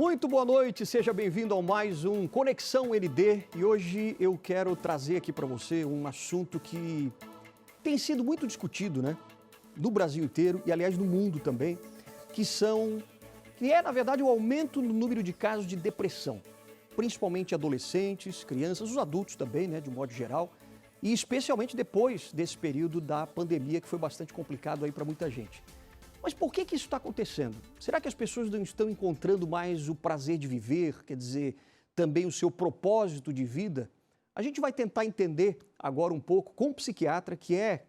Muito boa noite, seja bem-vindo a mais um Conexão ND e hoje eu quero trazer aqui para você um assunto que tem sido muito discutido, né? No Brasil inteiro e, aliás, no mundo também, que é, na verdade, o aumento no número de casos de depressão, principalmente adolescentes, crianças, os adultos também, né, de um modo geral, e especialmente depois desse período da pandemia que foi bastante complicado aí para muita gente. Mas por que isso está acontecendo? Será que as pessoas não estão encontrando mais o prazer de viver, quer dizer, também o seu propósito de vida? A gente vai tentar entender agora um pouco com um psiquiatra que é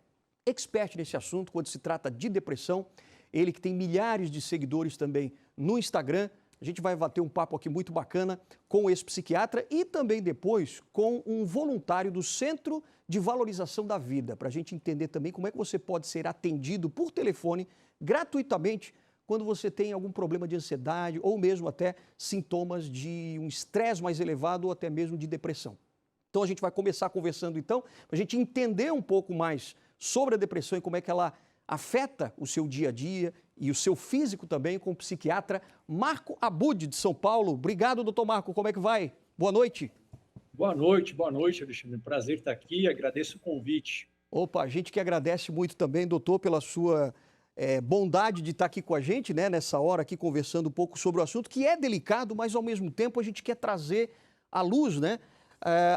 expert nesse assunto quando se trata de depressão, ele que tem milhares de seguidores também no Instagram. A gente vai bater um papo aqui muito bacana com esse psiquiatra e também depois com um voluntário do Centro de Valorização da Vida, para a gente entender também como é que você pode ser atendido por telefone gratuitamente quando você tem algum problema de ansiedade ou mesmo até sintomas de um estresse mais elevado ou até mesmo de depressão. Então a gente vai começar conversando então, para a gente entender um pouco mais sobre a depressão e como é que ela afeta o seu dia a dia e o seu físico também com o psiquiatra Marco Abud, de São Paulo. Obrigado, doutor Marco, como é que vai? Boa noite. Boa noite, Alexandre. Prazer estar aqui, agradeço o convite. Opa, a gente que agradece muito também, doutor, pela sua bondade de estar aqui com a gente, né, nessa hora aqui conversando um pouco sobre o assunto, que é delicado, mas ao mesmo tempo a gente quer trazer à luz, né,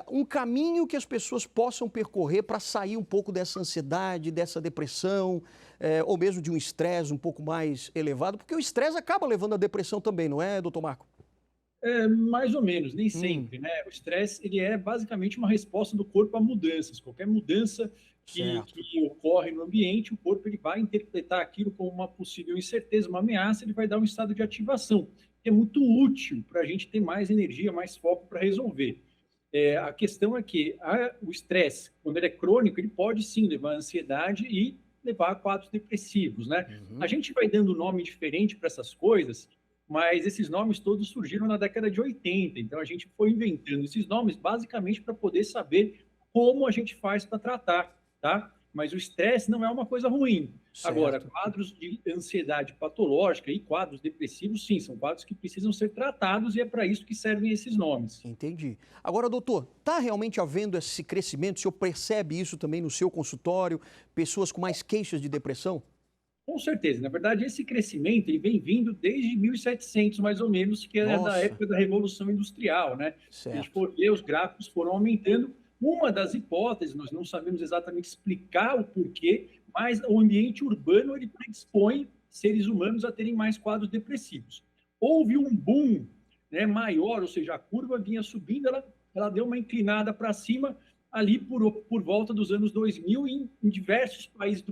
um caminho que as pessoas possam percorrer para sair um pouco dessa ansiedade, dessa depressão, ou mesmo de um estresse um pouco mais elevado, porque o estresse acaba levando à depressão também, não é, doutor Marco? Mais ou menos, nem sempre, né? O estresse, ele é basicamente uma resposta do corpo a mudanças. Qualquer mudança Certo. que ocorre no ambiente, o corpo ele vai interpretar aquilo como uma possível incerteza, uma ameaça, ele vai dar um estado de ativação, que é muito útil para a gente ter mais energia, mais foco para resolver. A questão é que o estresse, quando ele é crônico, ele pode sim levar à ansiedade e levar a quadros depressivos, né? A Uhum. gente vai dando nome diferente para essas coisas, mas esses nomes todos surgiram na década de 80, então a gente foi inventando esses nomes basicamente para poder saber como a gente faz para tratar, tá? Mas o estresse não é uma coisa ruim. Agora, Certo. quadros de ansiedade patológica e quadros depressivos, sim, são quadros que precisam ser tratados e é para isso que servem esses nomes. Entendi. Agora, doutor, está realmente havendo esse crescimento? O senhor percebe isso também no seu consultório? Pessoas com mais queixas de depressão? Com certeza. Na verdade, esse crescimento ele vem vindo desde 1700, mais ou menos, que é da Nossa, época da Revolução Industrial, né? Se a gente certo. for ver, os gráficos foram aumentando. Uma das hipóteses, nós não sabemos exatamente explicar o porquê, mas o ambiente urbano ele predispõe seres humanos a terem mais quadros depressivos. Houve um boom, né, maior, ou seja, a curva vinha subindo, ela deu uma inclinada para cima, ali por volta dos anos 2000 em diversos países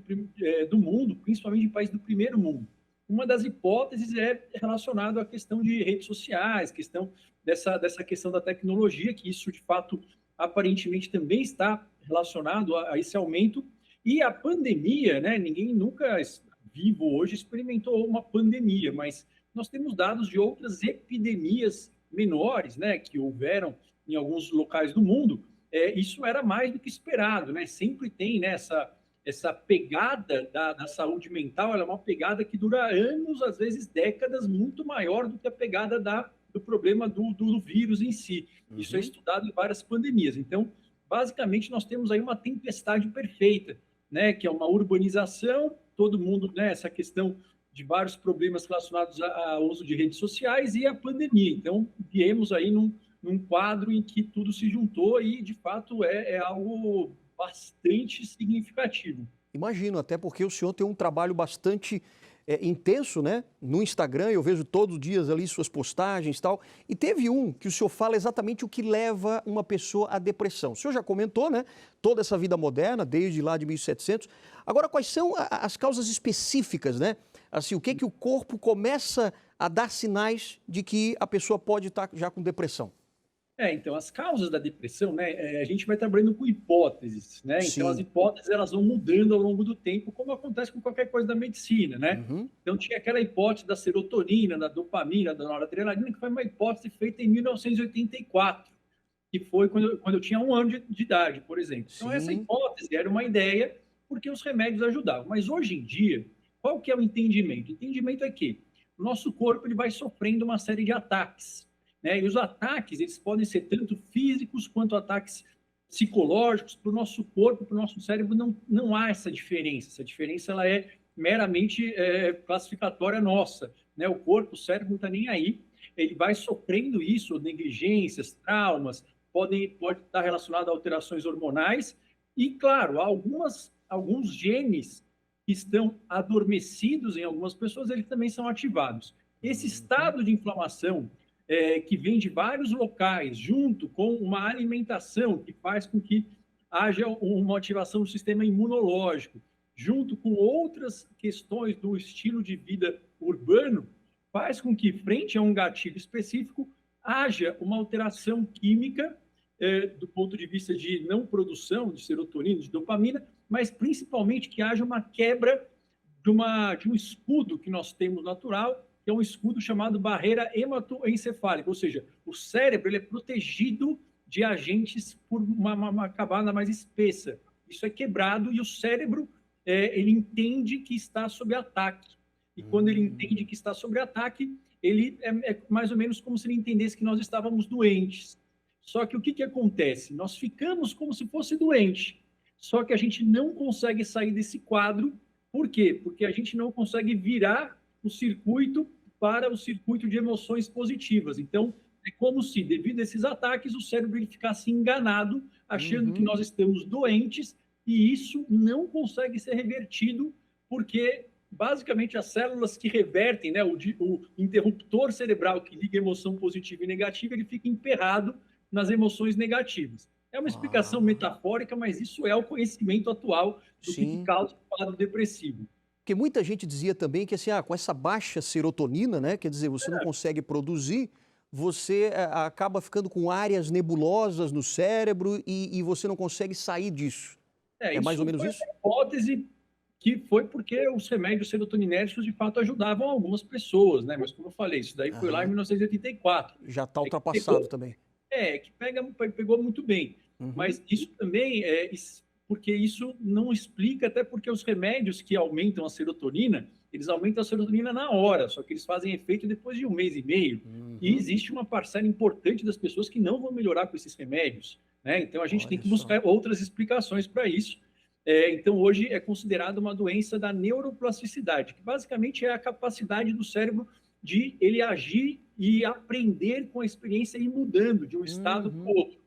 do mundo, principalmente em países do primeiro mundo. Uma das hipóteses é relacionada à questão de redes sociais, questão dessa questão da tecnologia, que isso, de fato, aparentemente também está relacionado a esse aumento. E a pandemia, né? Ninguém nunca vivo hoje experimentou uma pandemia, mas nós temos dados de outras epidemias menores, né? Que houveram em alguns locais do mundo, isso era mais do que esperado, né? Sempre tem, né, essa pegada da saúde mental, ela é uma pegada que dura anos, às vezes décadas, muito maior do que a pegada do problema do vírus em si. Isso é Uhum. estudado em várias pandemias. Então, basicamente, nós temos aí uma tempestade perfeita, né? Que é uma urbanização, todo mundo, né? Essa questão de vários problemas relacionados ao uso de redes sociais e a pandemia. Então, viemos aí num quadro em que tudo se juntou e, de fato, é algo bastante significativo. Imagino, até porque o senhor tem um trabalho bastante intenso, né? No Instagram, eu vejo todos os dias ali suas postagens e tal. E teve um que o senhor fala exatamente o que leva uma pessoa à depressão. O senhor já comentou, né? Toda essa vida moderna, desde lá de 1700. Agora, quais são as causas específicas, né? Assim, o que que o corpo começa a dar sinais de que a pessoa pode estar já com depressão? Então, as causas da depressão, né, a gente vai trabalhando com hipóteses, né? Então, as Sim. hipóteses elas vão mudando ao longo do tempo, como acontece com qualquer coisa da medicina, né? Uhum. Então, tinha aquela hipótese da serotonina, da dopamina, da noradrenalina, que foi uma hipótese feita em 1984, que foi quando eu tinha 1 ano de idade, por exemplo. Então, essa Sim. hipótese era uma ideia porque os remédios ajudavam. Mas, hoje em dia, qual que é o entendimento? O entendimento é que o nosso corpo ele vai sofrendo uma série de ataques, né? E os ataques, eles podem ser tanto físicos quanto ataques psicológicos. Para o nosso corpo, para o nosso cérebro, não há essa diferença. Essa diferença ela é meramente classificatória nossa, né? O corpo, o cérebro não está nem aí. Ele vai sofrendo isso, negligências, traumas, pode estar relacionado a alterações hormonais. E, claro, alguns genes que estão adormecidos em algumas pessoas, eles também são ativados. Esse estado de inflamação, que vem de vários locais, junto com uma alimentação que faz com que haja uma ativação do sistema imunológico, junto com outras questões do estilo de vida urbano, faz com que, frente a um gatilho específico, haja uma alteração química do ponto de vista de não produção de serotonina, de dopamina, mas principalmente que haja uma quebra de um escudo que nós temos natural, que é um escudo chamado barreira hematoencefálica, ou seja, o cérebro ele é protegido de agentes por uma camada mais espessa. Isso é quebrado e o cérebro ele entende que está sob ataque. E quando ele entende que está sob ataque, ele é mais ou menos como se ele entendesse que nós estávamos doentes. Só que o que acontece? Nós ficamos como se fosse doente, só que a gente não consegue sair desse quadro. Por quê? Porque a gente não consegue virar o circuito para o circuito de emoções positivas. Então, é como se, devido a esses ataques, o cérebro ele ficasse enganado, achando que nós estamos doentes, e isso não consegue ser revertido, porque, basicamente, as células que revertem, né, o interruptor cerebral que liga emoção positiva e negativa, ele fica emperrado nas emoções negativas. É uma explicação metafórica, mas isso é o conhecimento atual do que causa o quadro depressivo. Porque muita gente dizia também que assim, com essa baixa serotonina, né, quer dizer, você não consegue produzir, você acaba ficando com áreas nebulosas no cérebro e você não consegue sair disso. É mais ou menos isso? Uma hipótese que foi porque os remédios serotoninérgicos de fato ajudavam algumas pessoas, né? Mas como eu falei, isso daí foi lá em 1984. Já está ultrapassado também. Que pegou muito bem. Mas isso também porque isso não explica, até porque os remédios que aumentam a serotonina, eles aumentam a serotonina na hora, só que eles fazem efeito depois de 1 mês e meio. E existe uma parcela importante das pessoas que não vão melhorar com esses remédios, né? Então a gente tem que buscar outras explicações para isso. Então hoje é considerada uma doença da neuroplasticidade, que basicamente é a capacidade do cérebro de ele agir e aprender com a experiência e ir mudando de um estado para o outro.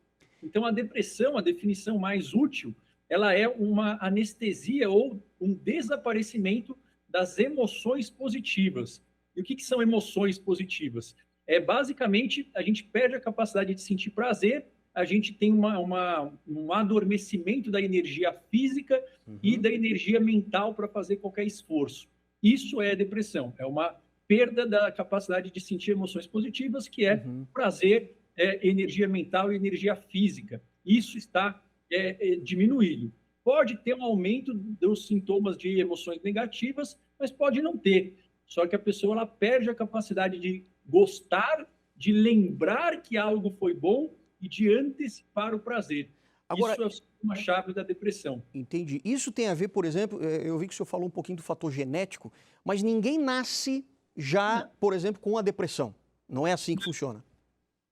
Então, a depressão, a definição mais útil, ela é uma anestesia ou um desaparecimento das emoções positivas. E o que são emoções positivas? Basicamente, a gente perde a capacidade de sentir prazer, a gente tem um adormecimento da energia física e da energia mental para fazer qualquer esforço. Isso é depressão, é uma perda da capacidade de sentir emoções positivas, que é prazer, energia mental e energia física. Isso está diminuído. Pode ter um aumento dos sintomas de emoções negativas, mas pode não ter. Só que a pessoa ela perde a capacidade de gostar, de lembrar que algo foi bom e de antecipar o prazer. Agora, isso é uma chave da depressão. Entendi. Isso tem a ver, por exemplo, eu vi que o senhor falou um pouquinho do fator genético, mas ninguém nasce já, por exemplo, com a depressão. Não é assim que funciona.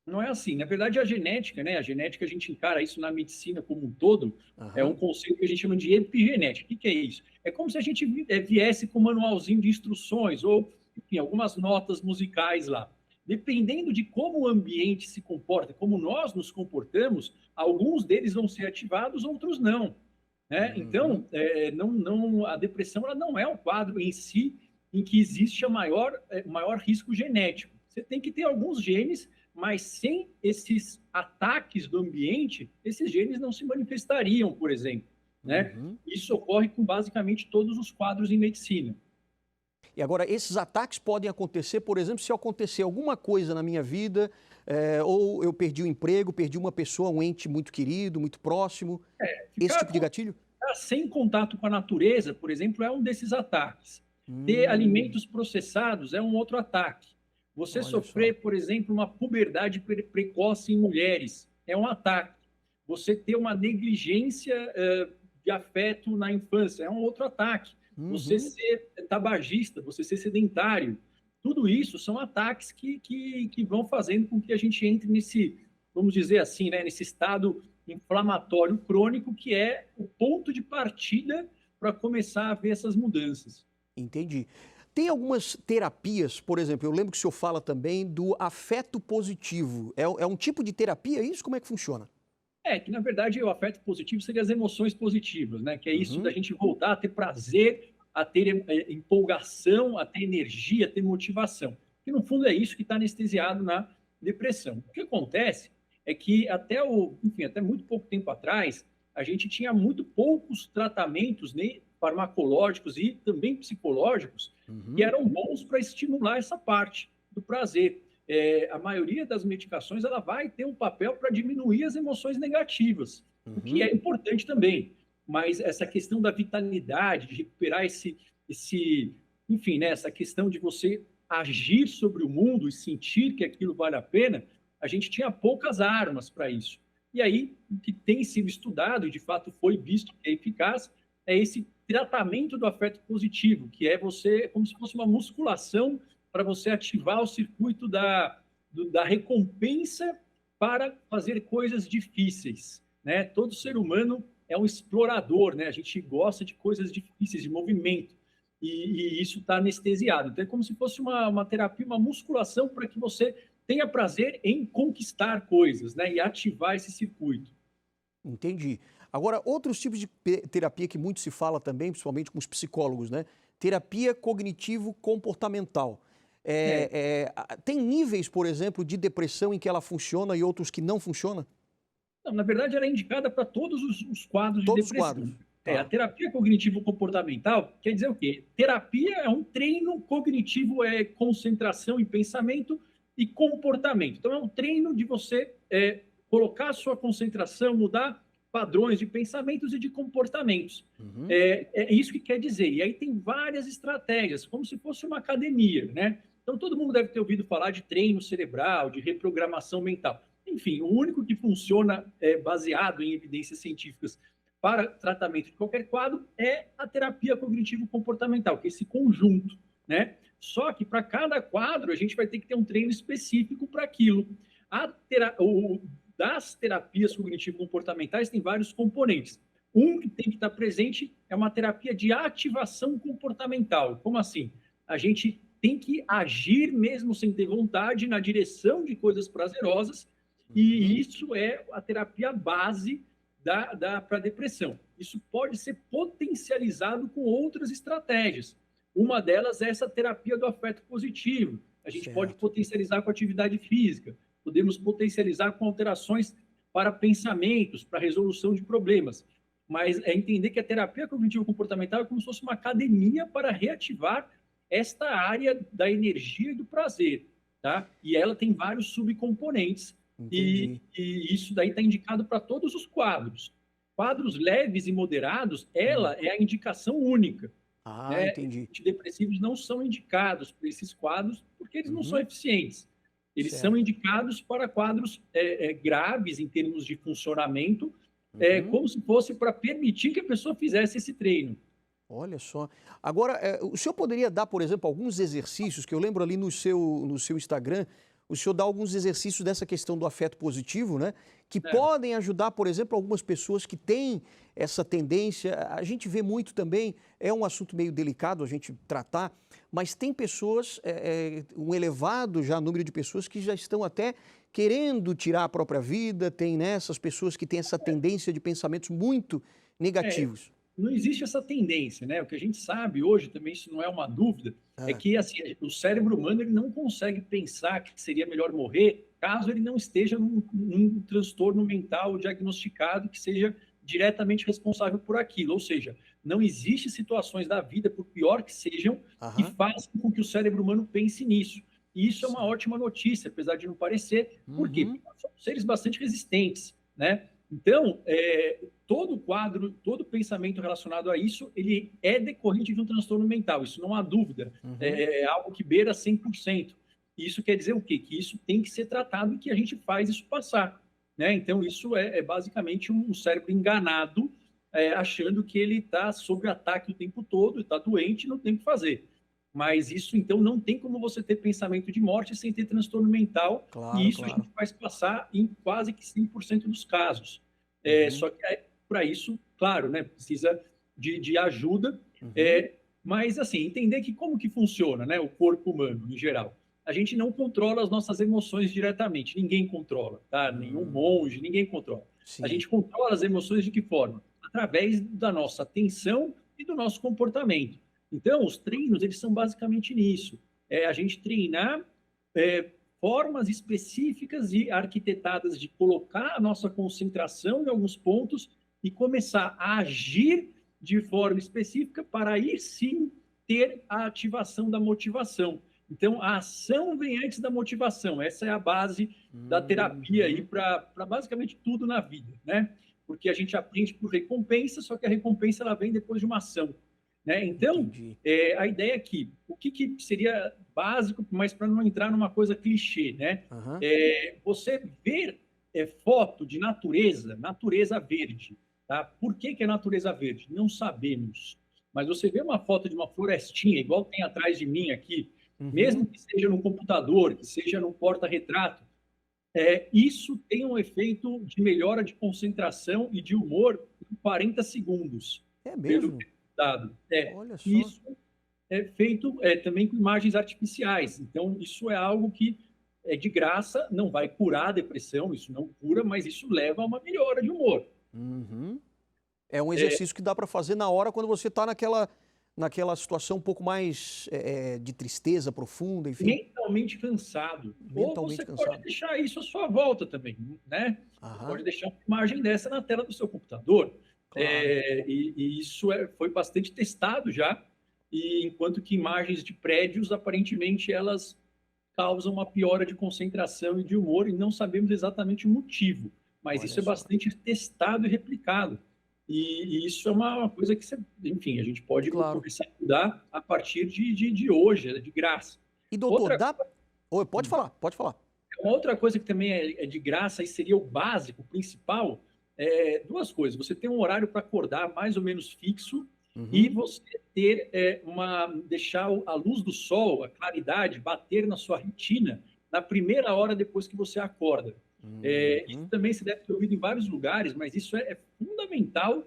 Não é assim. Na verdade, a genética, né? A genética, a gente encara isso na medicina como um todo, é um conceito que a gente chama de epigenética. O que é isso? É como se a gente viesse com um manualzinho de instruções ou, enfim, algumas notas musicais lá. Dependendo de como o ambiente se comporta, como nós nos comportamos, alguns deles vão ser ativados, outros não. Né? Então, a depressão ela não é um quadro em si em que existe maior risco genético. Você tem que ter alguns genes, mas sem esses ataques do ambiente, esses genes não se manifestariam, por exemplo. Né? Isso ocorre com basicamente todos os quadros em medicina. E agora, esses ataques podem acontecer, por exemplo, se acontecer alguma coisa na minha vida, ou eu perdi o emprego, perdi uma pessoa, um ente muito querido, muito próximo, esse tipo de gatilho? Sem contato com a natureza, por exemplo, é um desses ataques. Ter alimentos processados é um outro ataque. Você sofrer, por exemplo, uma puberdade precoce em mulheres é um ataque. Você ter uma negligência de afeto na infância é um outro ataque. Você ser tabagista, você ser sedentário, tudo isso são ataques que vão fazendo com que a gente entre nesse, vamos dizer assim, né, nesse estado inflamatório crônico, que é o ponto de partida para começar a ver essas mudanças. Entendi. Tem algumas terapias, por exemplo, eu lembro que o senhor fala também do afeto positivo. É um tipo de terapia isso? Como é que funciona? É, que na verdade o afeto positivo seria as emoções positivas, né? Que é isso da Uhum, gente voltar a ter prazer, a ter empolgação, a ter energia, a ter motivação. Que no fundo é isso que está anestesiado na depressão. O que acontece é que enfim, até muito pouco tempo atrás, a gente tinha muito poucos tratamentos, né, farmacológicos e também psicológicos que uhum, eram bons para estimular essa parte do prazer. A maioria das medicações ela vai ter um papel para diminuir as emoções negativas, o que uhum. é importante também. Mas essa questão da vitalidade, de recuperar enfim, né, essa questão de você agir sobre o mundo e sentir que aquilo vale a pena, a gente tinha poucas armas para isso. E aí, o que tem sido estudado, e de fato foi visto que é eficaz, é esse tratamento do afeto positivo, que é você, como se fosse uma musculação para você ativar o circuito da recompensa para fazer coisas difíceis. Né? Todo ser humano é um explorador, né? A gente gosta de coisas difíceis, de movimento, e isso está anestesiado. Então, é como se fosse uma terapia, uma musculação para que você tenha prazer em conquistar coisas, né? E ativar esse circuito. Entendi. Agora, outros tipos de terapia que muito se fala também, principalmente com os psicólogos, né? Terapia cognitivo-comportamental. É, Tem níveis, por exemplo, de depressão em que ela funciona e outros que não funciona? não, na verdade, ela é indicada para todos os quadros de Todos os quadros. depressão. A Tá. terapia cognitivo-comportamental quer dizer o quê? Terapia é um treino cognitivo, é concentração em pensamento e comportamento. Então, é um treino de você colocar a sua concentração, mudar padrões de pensamentos e de comportamentos. Uhum. É isso que quer dizer. E aí tem várias estratégias, como se fosse uma academia, né? Então, todo mundo deve ter ouvido falar de treino cerebral, de reprogramação mental. Enfim, o único que funciona baseado em evidências científicas para tratamento de qualquer quadro é a terapia cognitivo-comportamental, que é esse conjunto, né? Só que para cada quadro a gente vai ter que ter um treino específico para aquilo. Das terapias cognitivo-comportamentais tem vários componentes. Um que tem que estar presente é uma terapia de ativação comportamental. Como assim? A gente tem que agir mesmo sem ter vontade na direção de coisas prazerosas, e Uhum. isso é a terapia base para a depressão. Isso pode ser potencializado com outras estratégias. Uma delas é essa terapia do afeto positivo. A gente pode Certo. potencializar com atividade física, podemos potencializar com alterações para pensamentos, para resolução de problemas. Mas é entender que a terapia cognitivo-comportamental é como se fosse uma academia para reativar esta área da energia e do prazer. Tá? E ela tem vários subcomponentes Entendi. e isso daí está indicado para todos os quadros. Quadros leves e moderados, Hum. ela é a indicação única. Ah, Né? entendi. Antidepressivos não são indicados para esses quadros porque eles não são Uhum. eficientes. Eles são Certo. indicados para quadros graves em termos de funcionamento, Uhum. como se fosse para permitir que a pessoa fizesse esse treino. Olha só. Agora, o senhor poderia dar, por exemplo, alguns exercícios, que eu lembro ali no seu Instagram, o senhor dá alguns exercícios dessa questão do afeto positivo, né? Que Né? podem ajudar, por exemplo, algumas pessoas que têm essa tendência. A gente vê muito também, é um assunto meio delicado a gente tratar, mas tem pessoas, um elevado já número de pessoas que já estão até querendo tirar a própria vida, tem, né, essas pessoas que têm essa tendência de pensamentos muito É, negativos. não existe essa tendência, né? O que a gente sabe hoje, também isso não é uma dúvida, é Ah, que assim, o cérebro humano ele não consegue pensar que seria melhor morrer caso ele não esteja num transtorno mental diagnosticado que seja diretamente responsável por aquilo. Ou seja, não existe situações da vida, por pior que sejam, que aham. façam com que o cérebro humano pense nisso. E isso é uma Certo. ótima notícia, apesar de não parecer. Por quê? Uhum. Porque nós somos seres bastante resistentes, né? Então, todo quadro, todo pensamento relacionado a isso, ele é decorrente de um transtorno mental, isso não há dúvida, Uhum. é algo que beira 100%. Isso quer dizer o quê? Que isso tem que ser tratado e que a gente faz isso passar. Né? Então, isso é basicamente um cérebro enganado, achando que ele está sob ataque o tempo todo, está doente e não tem o que fazer. Mas isso, então, não tem como você ter pensamento de morte sem ter transtorno mental, e Claro, isso a claro. gente faz passar em quase que 100% dos casos. Uhum, Só que, para isso, claro, né, precisa de ajuda, uhum. mas, assim, entender que como que funciona, né, o corpo humano, em geral. A gente não controla as nossas emoções diretamente, ninguém controla, tá? Nenhum Hum, monge, ninguém controla. A sim. gente controla as emoções de que forma? Através da nossa atenção e do nosso comportamento. Então, os treinos, eles são basicamente nisso. É a gente treinar formas específicas e arquitetadas de colocar a nossa concentração em alguns pontos e começar a agir de forma específica para aí sim ter a ativação da motivação. Então, a ação vem antes da motivação. Essa é a base da terapia aí Uhum, para basicamente tudo na vida, né? Porque a gente aprende por recompensa, só que a recompensa ela vem depois de uma ação, né? Então, entendi. a ideia aqui, o que seria básico, mas para não entrar numa coisa clichê, né? Aham. Você ver foto de natureza, natureza verde, tá? Por que é natureza verde? Não sabemos. Mas você vê uma foto de uma florestinha, igual tem atrás de mim aqui, mesmo Uhum. que seja no computador, que seja no porta-retrato, isso tem um efeito de melhora de concentração e de humor em 40 segundos, É pelo mesmo? dado. Olha só. Isso é feito também com imagens artificiais. Então, isso é algo que é de graça, não vai curar a depressão, isso não cura, mas isso leva a uma melhora de humor. Uhum. É um É, exercício que dá para fazer na hora quando você está naquela situação um pouco mais de tristeza profunda, enfim, mentalmente cansado. Ou mentalmente você pode cansado. deixar isso à sua volta também, né? Você Aham, pode deixar uma imagem dessa na tela do seu computador. claro. E isso foi bastante testado já, e enquanto que imagens de prédios, aparentemente, elas causam uma piora de concentração e de humor, e não sabemos exatamente o motivo, mas isso Olha é só. bastante testado e replicado. E isso é uma coisa que, enfim, a gente pode Claro. começar a mudar a partir de hoje, de graça. E doutor, Outra, dá. Oi, pode falar, pode falar. uma outra coisa que também é de graça e seria o básico, o principal, duas coisas. Você tem um horário para acordar mais ou menos fixo e Uhum, você ter deixar a luz do sol, a claridade, bater na sua retina na primeira hora depois que você acorda. Isso uhum. também se deve ter ouvido em vários lugares, mas isso é fundamental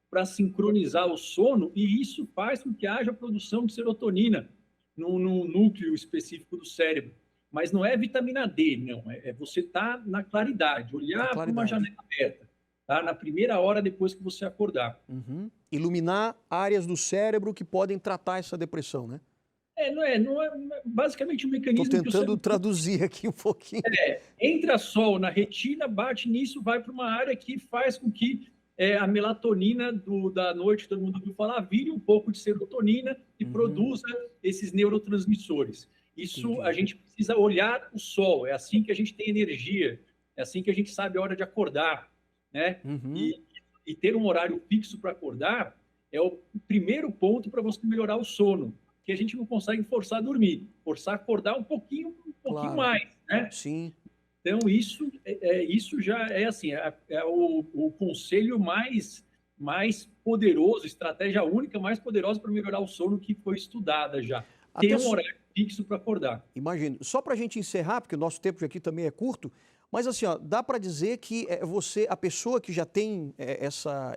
para sincronizar o sono e isso faz com que haja produção de serotonina no núcleo específico do cérebro. Mas não é vitamina D, não. Você estar na claridade, Na olhar para uma claridade. janela aberta, tá? Na primeira hora depois que você acordar. Uhum. Iluminar áreas do cérebro que podem tratar essa depressão, né? Não é basicamente um Estou mecanismo que o tentando cérebro traduzir aqui um pouquinho. entra sol na retina, bate nisso, vai para uma área que faz com que a melatonina da noite, todo mundo ouviu falar, vire um pouco de serotonina e Uhum, produza esses neurotransmissores. Isso a entendi. gente precisa olhar o sol, é assim que a gente tem energia, é assim que a gente sabe a hora de acordar, né? Uhum, E ter um horário fixo para acordar é o primeiro ponto para você melhorar o sono, que a gente não consegue forçar a dormir, forçar a acordar um pouquinho claro. mais, né? Sim. Então, isso já é assim, é o conselho mais poderoso, estratégia única mais poderosa para melhorar o sono que foi estudada já. Ter Até um horário fixo para acordar. imagino. Só para a gente encerrar, porque o nosso tempo aqui também é curto, mas assim, ó, dá para dizer que a pessoa que já tem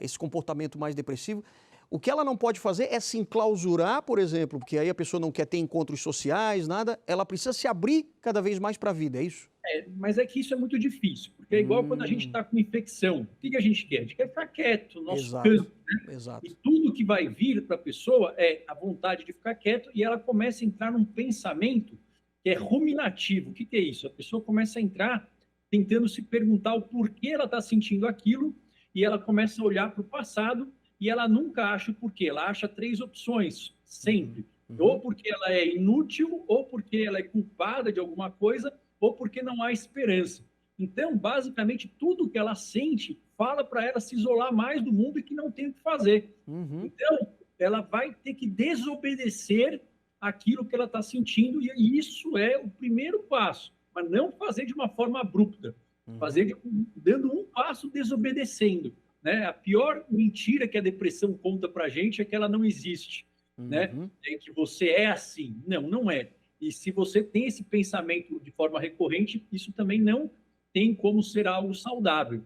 esse comportamento mais depressivo, o que ela não pode fazer é se enclausurar, por exemplo, porque aí a pessoa não quer ter encontros sociais, nada, ela precisa se abrir cada vez mais para a vida, é isso? Mas é que isso é muito difícil, porque é igual quando a gente Hum, está com infecção. O que a gente quer? A gente quer ficar quieto, no nosso exato, canto. E exato. tudo que vai vir para a pessoa é a vontade de ficar quieto e ela começa a entrar num pensamento que é ruminativo. O que é isso? A pessoa começa a entrar tentando se perguntar o porquê ela está sentindo aquilo e ela começa a olhar para o passado e ela nunca acha o porquê. Ela acha três opções, Uhum, sempre. Ou uhum, porque ela é inútil, ou porque ela é culpada de alguma coisa, ou porque não há esperança. Então, basicamente, tudo que ela sente fala para ela se isolar mais do mundo e que não tem o que fazer. uhum, Então, ela vai ter que desobedecer aquilo que ela está sentindo, e isso é o primeiro passo, mas não fazer de uma forma abrupta, uhum, fazer dando um passo desobedecendo. Né? A pior mentira que a depressão conta para a gente é que ela não existe. né? Que você é assim. Não, não é. E se você tem esse pensamento de forma recorrente, isso também não tem como ser algo saudável.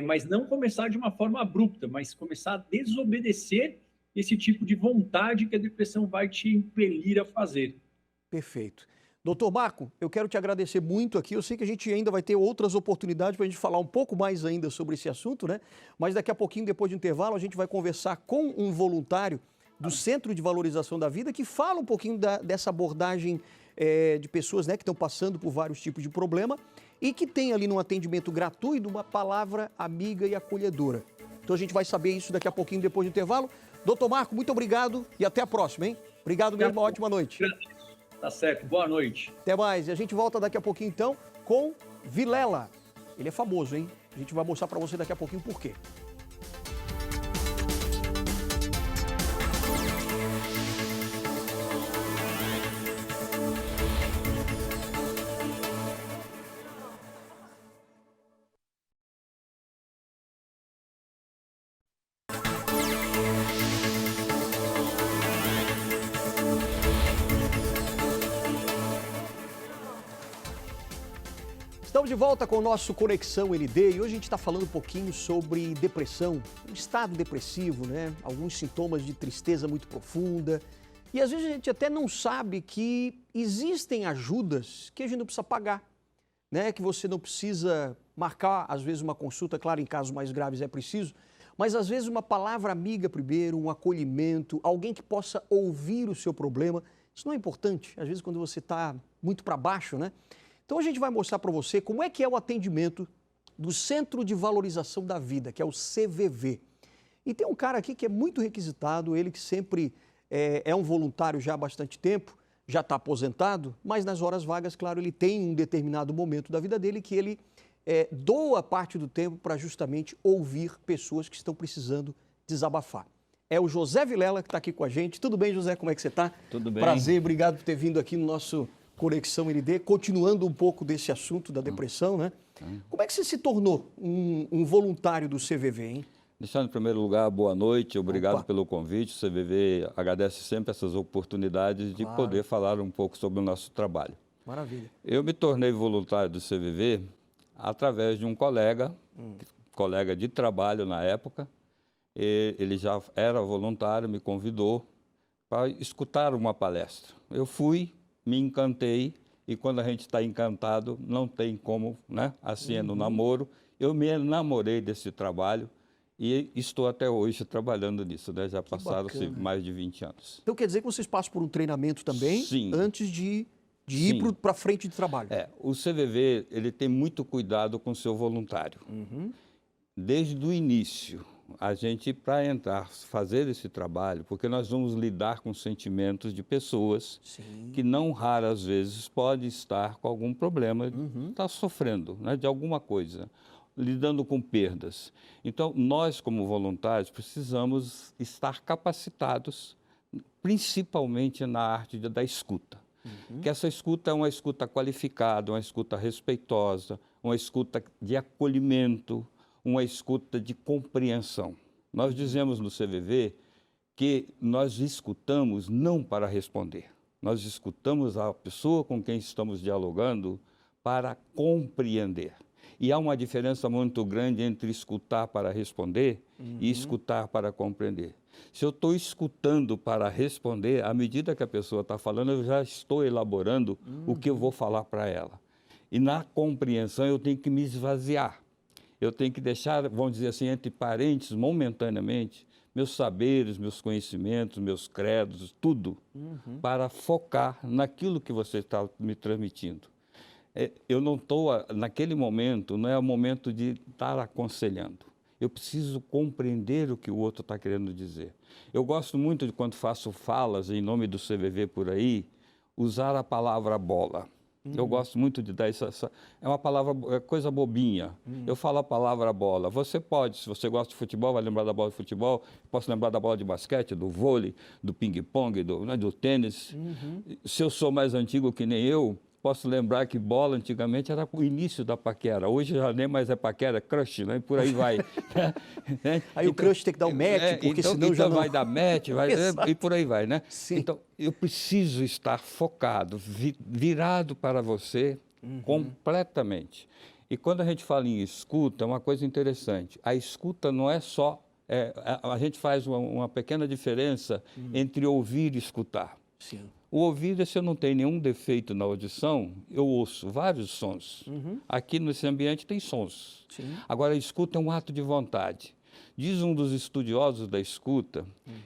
Mas não começar de uma forma abrupta, mas começar a desobedecer esse tipo de vontade que a depressão vai te impelir a fazer. Perfeito. Doutor Marco, eu quero te agradecer muito aqui. Eu sei que a gente ainda vai ter outras oportunidades para a gente falar um pouco mais ainda sobre esse assunto, né? Mas daqui a pouquinho, depois do intervalo, a gente vai conversar com um voluntário do Centro de Valorização da Vida que fala um pouquinho dessa abordagem de pessoas, né, que estão passando por vários tipos de problema e que tem ali num atendimento gratuito uma palavra amiga e acolhedora. Então a gente vai saber isso daqui a pouquinho, depois do intervalo. Doutor Marco, muito obrigado e até a próxima, hein? Obrigado mesmo, uma ótima noite. Tá certo, boa noite. Até mais. E a gente volta daqui a pouquinho, então, com Vilela. Ele é famoso, hein? A gente vai mostrar para você daqui a pouquinho por quê. Estamos de volta com o nosso Conexão ND e hoje a gente está falando um pouquinho sobre depressão, um estado depressivo, né? Alguns sintomas de tristeza muito profunda. E às vezes a gente até não sabe que existem ajudas que a gente não precisa pagar, né? Que você não precisa marcar, às vezes, uma consulta, claro, em casos mais graves é preciso, mas às vezes uma palavra amiga primeiro, um acolhimento, alguém que possa ouvir o seu problema, isso não é importante, às vezes quando você está muito para baixo, né? Então a gente vai mostrar para você como é que é o atendimento do Centro de Valorização da Vida, que é o CVV. E tem um cara aqui que é muito requisitado, ele que sempre é um voluntário já há bastante tempo, já está aposentado, mas nas horas vagas, claro, ele tem um determinado momento da vida dele que ele doa parte do tempo para justamente ouvir pessoas que estão precisando desabafar. É o José Vilela que está aqui com a gente. Tudo bem, José? Como é que você está? Tudo bem. Prazer, obrigado por ter vindo aqui no nosso Conexão ND, continuando um pouco desse assunto da depressão, né? Como é que você se tornou um voluntário do CVV, hein? Deixando em primeiro lugar, boa noite, obrigado pelo convite. O CVV agradece sempre essas oportunidades de poder falar um pouco sobre o nosso trabalho. Maravilha. Eu me tornei voluntário do CVV através de um colega de trabalho na época. Ele já era voluntário, me convidou para escutar uma palestra. Eu fui, me encantei, e quando a gente está encantado, não tem como, né? Assim é no namoro. Eu me enamorei desse trabalho e estou até hoje trabalhando nisso, né? Já passaram-se mais de 20 anos. Então quer dizer que vocês passam por um treinamento também? Sim. Antes de ir para frente de trabalho? O CVV, ele tem muito cuidado com o seu voluntário. Desde o início. A gente, para entrar, fazer esse trabalho, porque nós vamos lidar com sentimentos de pessoas que não raras vezes podem estar com algum problema, está sofrendo, né, de alguma coisa, lidando com perdas. Então, nós como voluntários precisamos estar capacitados, principalmente na arte da escuta. Que essa escuta é uma escuta qualificada, uma escuta respeitosa, uma escuta de acolhimento, uma escuta de compreensão. Nós dizemos no CVV que nós escutamos não para responder. Nós escutamos a pessoa com quem estamos dialogando para compreender. E há uma diferença muito grande entre escutar para responder e escutar para compreender. Se eu estou escutando para responder, à medida que a pessoa está falando, eu já estou elaborando o que eu vou falar para ela. E na compreensão eu tenho que me esvaziar. Eu tenho que deixar, vamos dizer assim, entre parênteses, momentaneamente, meus saberes, meus conhecimentos, meus credos, tudo, para focar naquilo que você está me transmitindo. Eu não estou, naquele momento, não é o momento de estar aconselhando. Eu preciso compreender o que o outro está querendo dizer. Eu gosto muito de, quando faço falas em nome do CVV por aí, usar a palavra bola. Eu gosto muito de dar essa... É uma palavra, coisa bobinha. Eu falo a palavra bola. Você pode, se você gosta de futebol, vai lembrar da bola de futebol. Posso lembrar da bola de basquete, do vôlei, do ping-pong, do tênis. Se eu sou mais antigo que nem eu, posso lembrar que bola antigamente era o início da paquera. Hoje já nem mais é paquera, é crush, né? E por aí vai. Aí o crush tem que dar o match, porque então, senão já não... vai dar match, e por aí vai, né? Sim. Então, eu preciso estar focado, virado para você completamente. E quando a gente fala em escuta, é uma coisa interessante. A escuta não é só... a gente faz uma pequena diferença entre ouvir e escutar. Sim. O ouvido, se eu não tenho nenhum defeito na audição, eu ouço vários sons. Aqui nesse ambiente tem sons. Sim. Agora, a escuta é um ato de vontade. Diz um dos estudiosos da escuta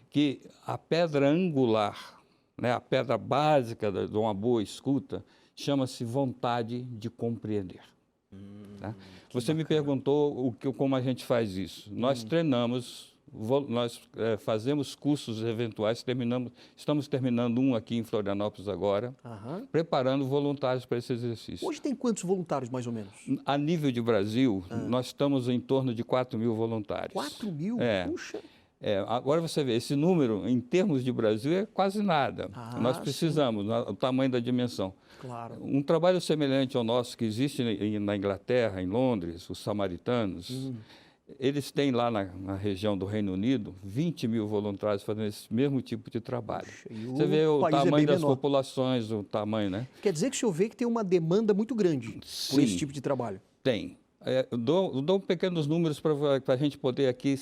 que a pedra angular, né, a pedra básica de uma boa escuta, chama-se vontade de compreender. Tá? Você me perguntou como a gente faz isso. Nós treinamos, nós fazemos cursos eventuais, estamos terminando um aqui em Florianópolis agora, preparando voluntários para esse exercício. Hoje tem quantos voluntários, mais ou menos? A nível de Brasil, nós estamos em torno de 4.000 voluntários. 4.000? Puxa! Agora você vê, esse número, em termos de Brasil, é quase nada. Nós precisamos, o tamanho da dimensão. Claro. Um trabalho semelhante ao nosso que existe na Inglaterra, em Londres, os samaritanos, eles têm lá na região do Reino Unido 20.000 voluntários fazendo esse mesmo tipo de trabalho. Puxa, Você vê o tamanho das menor. populações, o tamanho, né? Quer dizer que o senhor vê que tem uma demanda muito grande por esse tipo de trabalho? Tem. Eu dou pequenos números para a gente poder aqui,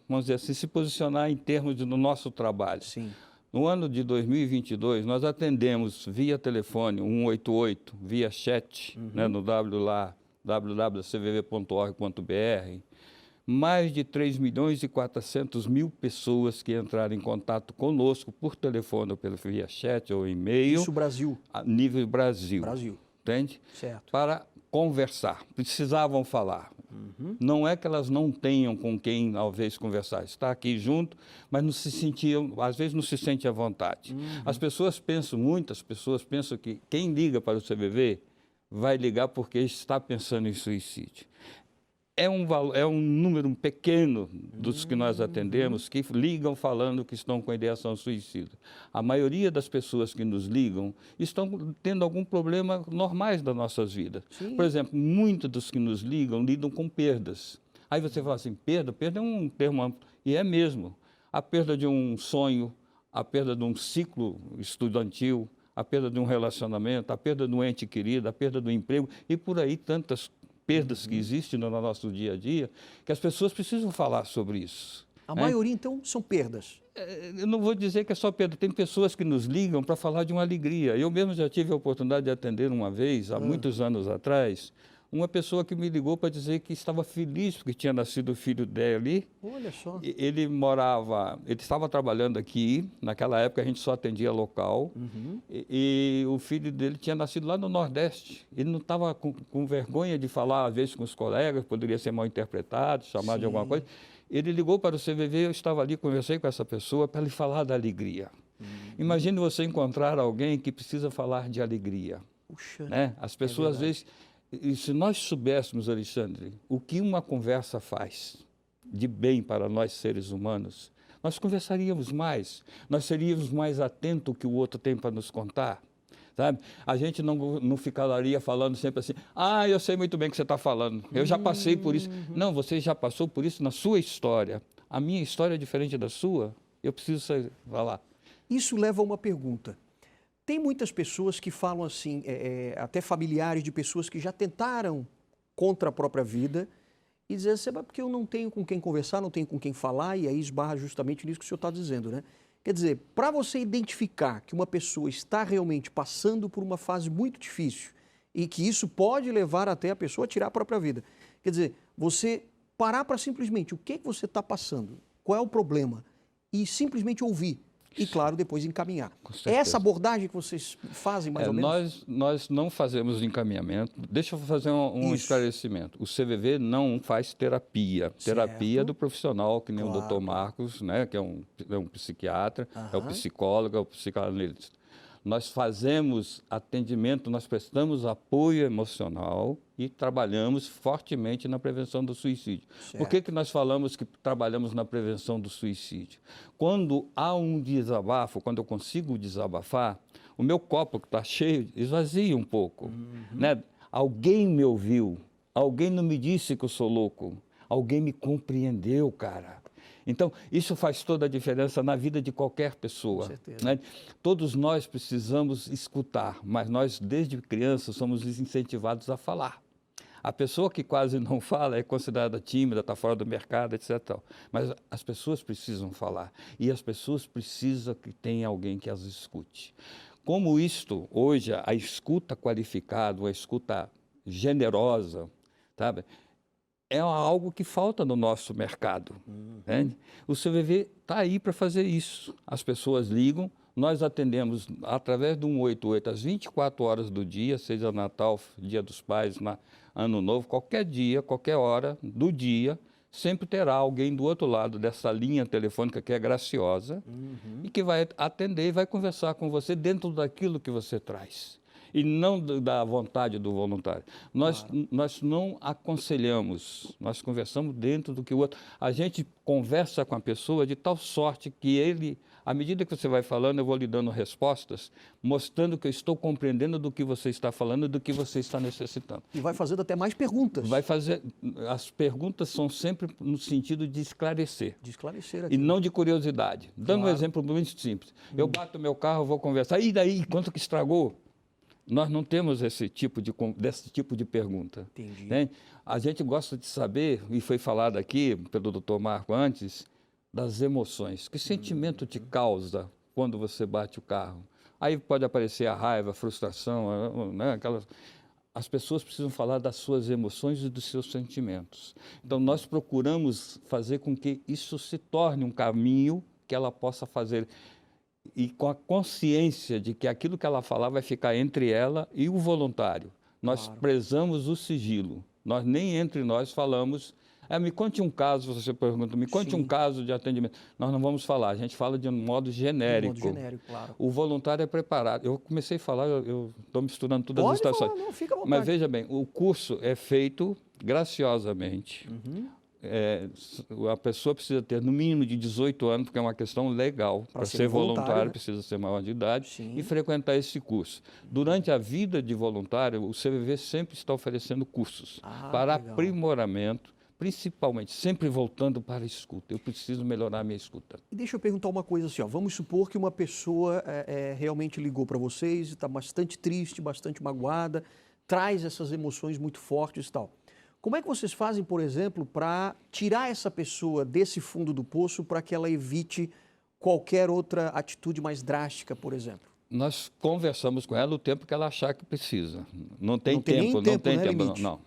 vamos dizer assim, se posicionar em termos do nosso trabalho. Sim. No ano de 2022, nós atendemos via telefone 188, via chat, né, no www.cvv.org.br, mais de 3.400.000 pessoas que entraram em contato conosco por telefone, ou via chat ou e-mail. Isso Brasil? A nível Brasil. Brasil. Entende? Certo. Para conversar, precisavam falar. Não é que elas não tenham com quem, talvez, conversar. Está aqui junto, mas não se sentiam, às vezes não se sente à vontade. Muitas pessoas pensam que quem liga para o CVV vai ligar porque está pensando em suicídio. É um número pequeno dos que nós atendemos que ligam falando que estão com ideação suicida. A maioria das pessoas que nos ligam estão tendo algum problema normais das nossas vidas. Sim. Por exemplo, muitos dos que nos ligam lidam com perdas. Aí você fala assim, perda é um termo amplo, e é mesmo. A perda de um sonho, a perda de um ciclo estudantil, a perda de um relacionamento, a perda de um ente querido, a perda do emprego, e por aí tantas perdas que existem no nosso dia a dia, que as pessoas precisam falar sobre isso. A maioria, então, são perdas. Eu não vou dizer que é só perda, tem pessoas que nos ligam para falar de uma alegria. Eu mesmo já tive a oportunidade de atender uma vez, há muitos anos atrás, uma pessoa que me ligou para dizer que estava feliz porque tinha nascido o filho dele. Olha só. Ele estava trabalhando aqui, naquela época a gente só atendia local, e o filho dele tinha nascido lá no Nordeste. Ele não estava com vergonha de falar, às vezes, com os colegas, poderia ser mal interpretado, chamar de alguma coisa. Ele ligou para o CVV, eu estava ali, conversei com essa pessoa para lhe falar da alegria. Imagine você encontrar alguém que precisa falar de alegria. Puxa, né? As pessoas, às vezes... E se nós soubéssemos, Alexandre, o que uma conversa faz de bem para nós seres humanos, nós conversaríamos mais, nós seríamos mais atentos ao que o outro tem para nos contar, sabe? A gente não ficaria falando sempre assim, eu sei muito bem o que você está falando, eu já passei por isso. Não, você já passou por isso na sua história. A minha história é diferente da sua, eu preciso falar. Isso leva a uma pergunta. Tem muitas pessoas que falam assim, até familiares de pessoas que já tentaram contra a própria vida e dizem assim, porque eu não tenho com quem conversar, não tenho com quem falar, e aí esbarra justamente nisso que o senhor está dizendo, né? Quer dizer, para você identificar que uma pessoa está realmente passando por uma fase muito difícil e que isso pode levar até a pessoa a tirar a própria vida, quer dizer, você parar para simplesmente o que você está passando, qual é o problema, e simplesmente ouvir. E, claro, depois encaminhar. É essa abordagem que vocês fazem, mais ou menos? Nós não fazemos encaminhamento. Deixa eu fazer um esclarecimento. O CVV não faz terapia. Certo. Terapia é do profissional, que nem o Dr. Marcos, né, que é um psiquiatra, é o psicólogo, é o psicanalista. Nós fazemos atendimento, nós prestamos apoio emocional e trabalhamos fortemente na prevenção do suicídio. Certo. Por que nós falamos que trabalhamos na prevenção do suicídio? Quando há um desabafo, quando eu consigo desabafar, O meu copo que está cheio, esvazia um pouco. Né? Alguém me ouviu, alguém não me disse que eu sou louco, alguém me compreendeu, cara. Então, isso faz toda a diferença na vida de qualquer pessoa. Com certeza. Né? Todos nós precisamos escutar, mas nós, desde criança, somos incentivados a falar. A pessoa que quase não fala é considerada tímida, está fora do mercado, etc. Mas as pessoas precisam falar e as pessoas precisam que tenha alguém que as escute. Como isto, hoje, a escuta qualificada, a escuta generosa, sabe? É algo que falta no nosso mercado. Entende? O CVV está aí para fazer isso. As pessoas ligam, nós atendemos através do 188 às 24 horas do dia, seja Natal, Dia dos Pais, Ano Novo, qualquer dia, qualquer hora do dia, sempre terá alguém do outro lado dessa linha telefônica que é graciosa e que vai atender e vai conversar com você dentro daquilo que você traz. E não da vontade do voluntário. Nós não aconselhamos, nós conversamos dentro do que o outro. A gente conversa com a pessoa de tal sorte que ele, à medida que você vai falando, eu vou lhe dando respostas, mostrando que eu estou compreendendo do que você está falando e do que você está necessitando. E vai fazendo até mais perguntas. Vai fazer. As perguntas são sempre no sentido de esclarecer. De esclarecer aqui. E não de curiosidade. Dando um exemplo muito simples. Eu bato meu carro, vou conversar. E daí, quanto que estragou? Nós não temos desse tipo de pergunta. Entendi. Né? A gente gosta de saber, e foi falado aqui pelo Dr. Marco antes, das emoções. Que sentimento te causa quando você bate o carro? Aí pode aparecer a raiva, a frustração, né? As pessoas precisam falar das suas emoções e dos seus sentimentos. Então, nós procuramos fazer com que isso se torne um caminho que ela possa fazer e com a consciência de que aquilo que ela falar vai ficar entre ela e o voluntário. Nós prezamos o sigilo. Nós nem entre nós falamos... me conte um caso, você pergunta, me conte um caso de atendimento. Nós não vamos falar, a gente fala de um modo genérico. De modo genérico, claro. O voluntário é preparado. Eu comecei a falar, eu estou misturando todas as Pode situações. falar, não, fica à vontade. Mas veja bem, o curso é feito graciosamente. A pessoa precisa ter no mínimo de 18 anos, porque é uma questão legal. Para ser voluntário, né? Precisa ser maior de idade Sim. e frequentar esse curso. Durante a vida de voluntário, o CVV sempre está oferecendo cursos para legal. aprimoramento, principalmente, sempre voltando para a escuta. Eu preciso melhorar a minha escuta. E deixa eu perguntar uma coisa assim, ó. Vamos supor que uma pessoa realmente ligou para vocês e está bastante triste, bastante magoada, traz essas emoções muito fortes e tal. Como é que vocês fazem, por exemplo, para tirar essa pessoa desse fundo do poço para que ela evite qualquer outra atitude mais drástica, por exemplo? Nós conversamos com ela o tempo que ela achar que precisa. Não tem tempo, não tem né, tempo. limite? Não.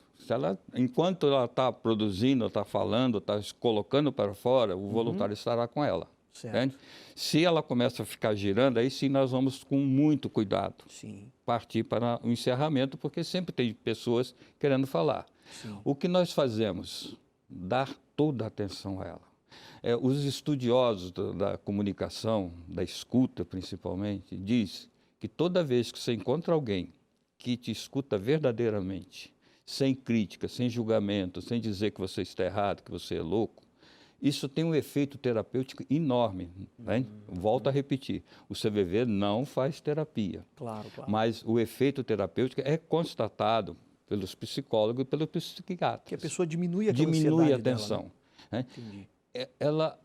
Enquanto ela está produzindo, está falando, está colocando para fora, o voluntário estará com ela. Certo. Entende? Se ela começa a ficar girando, aí sim nós vamos com muito cuidado partir para o encerramento, porque sempre tem pessoas querendo falar. O que nós fazemos? Dar toda a atenção a ela. Os estudiosos da comunicação, da escuta principalmente, diz que toda vez que você encontra alguém que te escuta verdadeiramente, sem crítica, sem julgamento, sem dizer que você está errado, que você é louco, isso tem um efeito terapêutico enorme. Né? Volto a repetir, o CVV não faz terapia, claro. Mas o efeito terapêutico é constatado pelos psicólogos e pelos psiquiatras. Que a pessoa diminui aquela ansiedade a tensão. Dela, né? Ela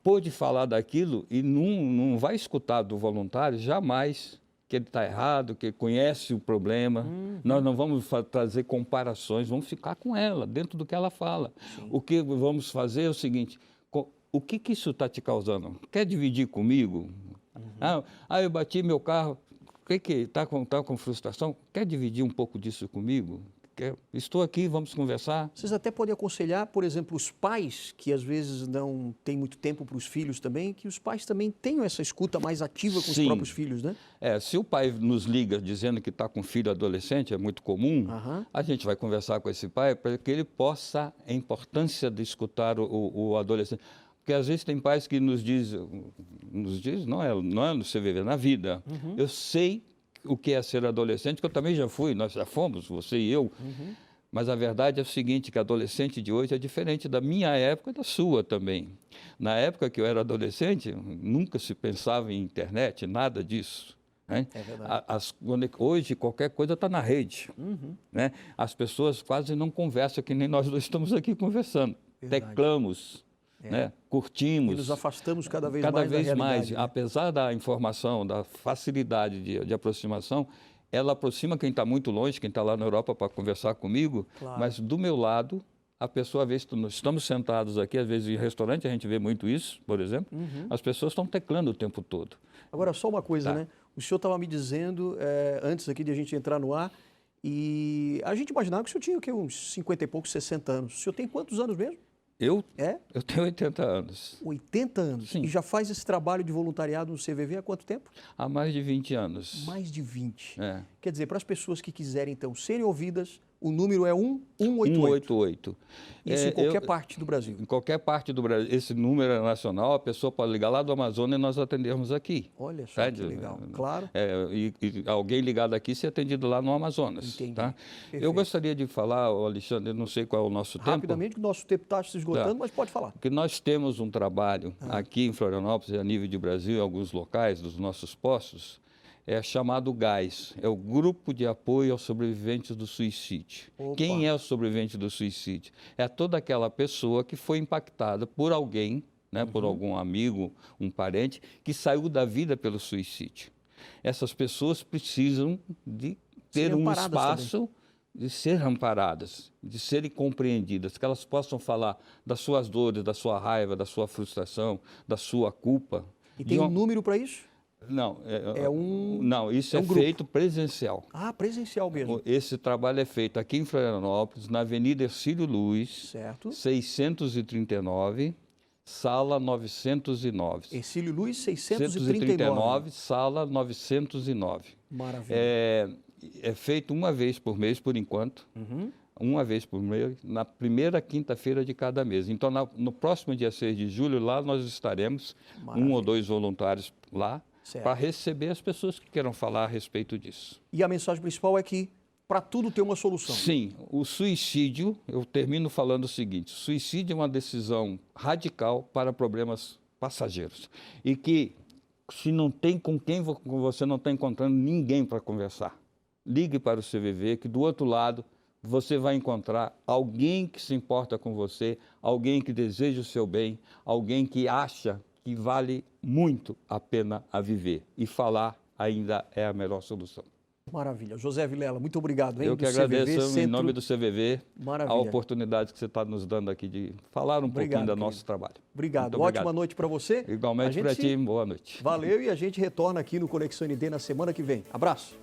pôde falar daquilo e não vai escutar do voluntário jamais que ele está errado, que ele conhece o problema. Nós não vamos trazer comparações, vamos ficar com ela, dentro do que ela fala. O que vamos fazer é o seguinte, o que isso está te causando? Quer dividir comigo? Eu bati meu carro, que está com frustração? Quer dividir um pouco disso comigo? Estou aqui, vamos conversar. Vocês até podem aconselhar, por exemplo, os pais, que às vezes não têm muito tempo para os filhos também, que os pais também tenham essa escuta mais ativa com os próprios filhos, né? Se o pai nos liga dizendo que está com filho adolescente, é muito comum, a gente vai conversar com esse pai para que ele possa, a importância de escutar o adolescente. Porque às vezes tem pais que nos diz não é no CVV, na vida. Eu sei o que é ser adolescente, que eu também já fui, nós já fomos, você e eu. Mas a verdade é o seguinte, que adolescente de hoje é diferente da minha época e da sua também. Na época que eu era adolescente, nunca se pensava em internet, nada disso. Né? É verdade. Hoje, qualquer coisa está na rede. Né? As pessoas quase não conversam, que nem nós dois estamos aqui conversando. Verdade. Teclamos, né? Curtimos. E nos afastamos cada vez Cada mais da vez realidade. mais. Né? Apesar da informação, da facilidade de aproximação, ela aproxima quem está muito longe, quem está lá na Europa para conversar comigo, Claro. mas do meu lado, a pessoa vê, nós estamos sentados aqui, às vezes em restaurante a gente vê muito isso, por exemplo, as pessoas estão teclando o tempo todo. Agora, só uma coisa, Tá. né? O senhor estava me dizendo, antes aqui de a gente entrar no ar, e a gente imaginava que o senhor tinha o quê? Uns 50 e poucos, 60 anos. O senhor tem quantos anos mesmo? Eu É? tenho 80 anos, 80 anos. Sim. E já faz esse trabalho de voluntariado no CVV há quanto tempo? há mais de 20 anos. Mais de 20. É. Quer dizer, para as pessoas que quiserem, então, serem ouvidas, o número é 188. 188. Isso em qualquer parte do Brasil. Em qualquer parte do Brasil. Esse número é nacional, a pessoa pode ligar lá do Amazonas e nós atendermos aqui. Olha só Tá? que legal. Claro. E alguém ligado aqui ser atendido lá no Amazonas. Entendi. Tá? Perfeito. Eu gostaria de falar, ô Alexandre, eu não sei qual é o nosso tempo, Rapidamente, que o nosso tempo está se esgotando, Tá. mas pode falar. que nós temos um trabalho aqui em Florianópolis, a nível de Brasil, em alguns locais dos nossos postos, chamado GAS, é o Grupo de Apoio aos Sobreviventes do Suicídio. Opa. Quem é o sobrevivente do suicídio? É toda aquela pessoa que foi impactada por alguém, né, por algum amigo, um parente, que saiu da vida pelo suicídio. Essas pessoas precisam de ter Serem um amparadas espaço de ser amparadas, de serem compreendidas, que elas possam falar das suas dores, da sua raiva, da sua frustração, da sua culpa. E tem um número para isso? Não, É isso é é um grupo. feito presencial. Ah, presencial mesmo. Esse trabalho é feito aqui em Florianópolis, na Avenida Ercílio Luz, Certo. 639, sala 909. Ercílio Luz, 639. Sala 909. Maravilha. É feito uma vez por mês, por enquanto. Uma vez por mês, na primeira quinta-feira de cada mês. Então, no próximo dia 6 de julho, lá nós estaremos, Maravilha. 1 ou 2 voluntários lá, Certo. para receber as pessoas que queiram falar a respeito disso. E a mensagem principal é que para tudo tem uma solução. Sim, o suicídio, eu termino falando o seguinte, suicídio é uma decisão radical para problemas passageiros. E que, se não tem com quem você não está encontrando ninguém para conversar, ligue para o CVV, que do outro lado você vai encontrar alguém que se importa com você, alguém que deseja o seu bem, alguém que acha que vale muito a pena a viver. E falar ainda é a melhor solução. Maravilha. José Vilela, muito obrigado. Hein, Eu que do CVV, agradeço, em Centro... nome do CVV, Maravilha. a oportunidade que você está nos dando aqui de falar um pouquinho do querido. nosso trabalho. Obrigado. Muito obrigado. Ótima noite para você. Igualmente para ti, boa noite. Valeu e a gente retorna aqui no Conexão ND na semana que vem. Abraço.